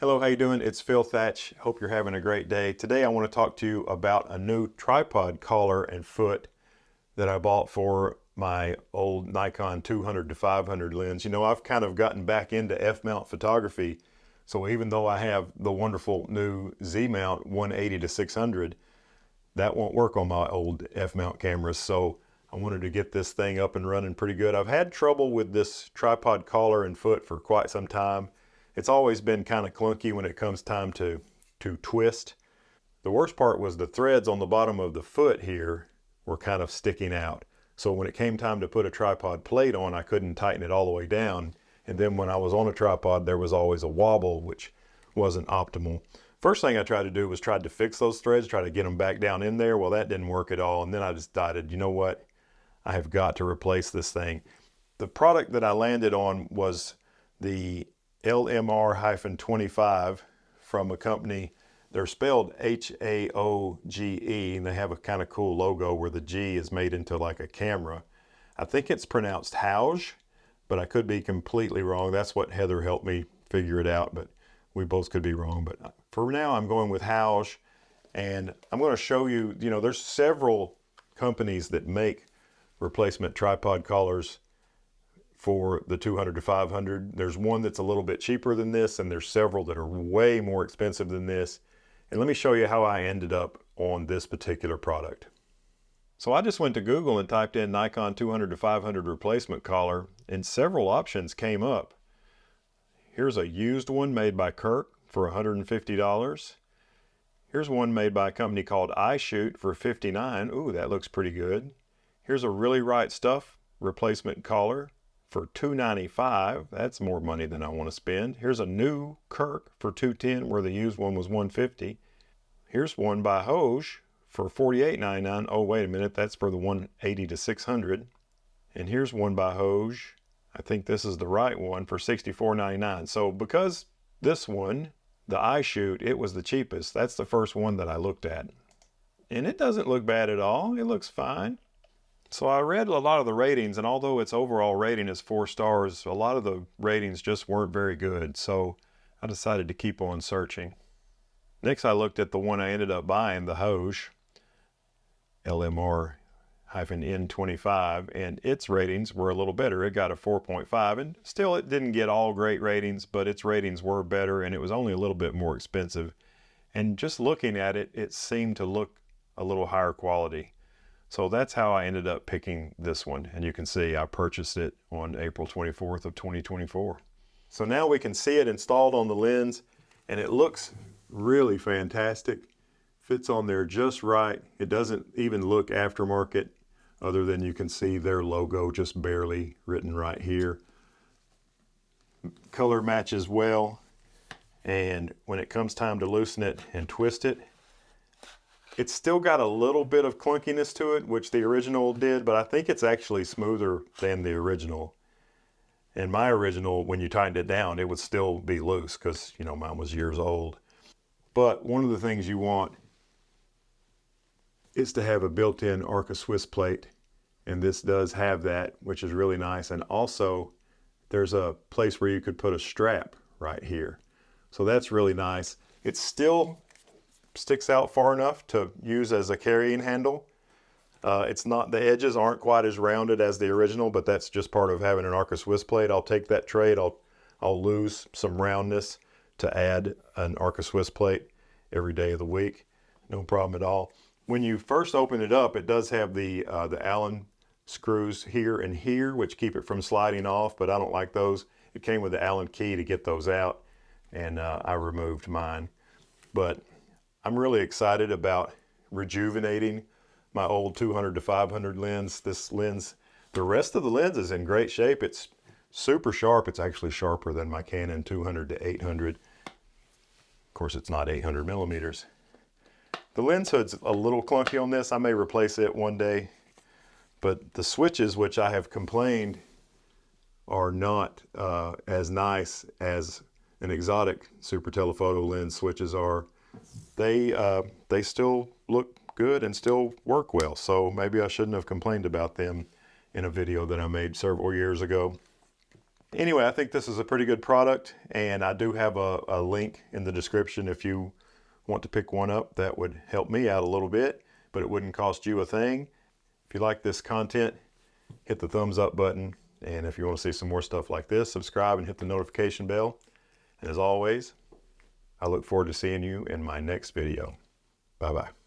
Hello, how you doing? It's Phil Thatch. Hope you're having a great day. Today I want to talk to you about a new tripod collar and foot that I bought for my old Nikon 200 to 500 lens. You know, I've kind of gotten back into F-mount photography, so even though I have the wonderful new Z-mount 180 to 600, that won't work on my old F-mount cameras, so I wanted to get this thing up and running pretty good. I've had trouble with this tripod collar and foot for quite some time. It's always been kind of clunky when it comes time to twist. The worst part was the threads on the bottom of the foot here were kind of sticking out. So when it came time to put a tripod plate on, I couldn't tighten it all the way down. And then when I was on a tripod, there was always a wobble, which wasn't optimal. First thing I tried to do was try to fix those threads, try to get them back down in there. Well, that didn't work at all. And then I decided, you know what? I have got to replace this thing. The product that I landed on was the LMR-N25 from a company. They're spelled Haoge, and they have a kind of cool logo where the G is made into like a camera. I think it's pronounced Haoge, but I could be completely wrong. That's what Heather helped me figure it out, but we both could be wrong. But for now, I'm going with Haoge, and I'm going to show you, you know, there's several companies that make replacement tripod collars for the 200 to 500. There's one that's a little bit cheaper than this, and there's several that are way more expensive than this. And let me show you how I ended up on this particular product. So I just went to Google and typed in Nikon 200 to 500 replacement collar, and several options came up. Here's a used one made by Kirk for $150. Here's one made by a company called iShoot for $59. Ooh, that looks pretty good. Here's a Really Right Stuff replacement collar for $295. That's more money than I want to spend. Here's a new Kirk for $210, where the used one was $150. Here's one by Haoge for $48.99. Oh, wait a minute, that's for the 180 to 600. And here's one by Haoge. I think this is the right one for $64.99. So because this one, the iShoot, it was the cheapest. That's the first one that I looked at. And it doesn't look bad at all. It looks fine. So I read a lot of the ratings, and although its overall rating is 4 stars, a lot of the ratings just weren't very good. So I decided to keep on searching. Next, I looked at the one I ended up buying, the Haoge LMR-N25, and its ratings were a little better. It got a 4.5, and still it didn't get all great ratings, but its ratings were better, and it was only a little bit more expensive. And just looking at it, it seemed to look a little higher quality. So that's how I ended up picking this one. And you can see I purchased it on April 24th of 2024. So now we can see it installed on the lens, and it looks really fantastic. Fits on there just right. It doesn't even look aftermarket, other than you can see their logo just barely written right here. Color matches well. And when it comes time to loosen it and twist it, it's still got a little bit of clunkiness to it, which the original did, but I think it's actually smoother than the original. And my original, when you tightened it down, it would still be loose because, you know, mine was years old. But one of the things you want is to have a built-in Arca Swiss plate, and this does have that, which is really nice. And also, there's a place where you could put a strap right here. So that's really nice. It's still sticks out far enough to use as a carrying handle. It's not, the edges aren't quite as rounded as the original, but that's just part of having an Arca Swiss plate. I'll take that trade, I'll lose some roundness to add an Arca Swiss plate every day of the week. No problem at all. When you first open it up, it does have the Allen screws here and here, which keep it from sliding off, but I don't like those. It came with the Allen key to get those out, and I removed mine. But I'm really excited about rejuvenating my old 200 to 500 lens. This lens, the rest of the lens is in great shape. It's super sharp. It's actually sharper than my Canon 200 to 800. Of course, it's not 800 millimeters. The lens hood's a little clunky on this. I may replace it one day, but the switches, which I have complained are not as nice as an exotic super telephoto lens switches are. They still look good and still work well, so maybe I shouldn't have complained about them in a video that I made several years ago. Anyway, I think this is a pretty good product, and I do have a link in the description if you want to pick one up. That would help me out a little bit, but it wouldn't cost you a thing. If you like this content, hit the thumbs up button. And if you want to see some more stuff like this, subscribe and hit the notification bell. And as always, I look forward to seeing you in my next video. Bye-bye.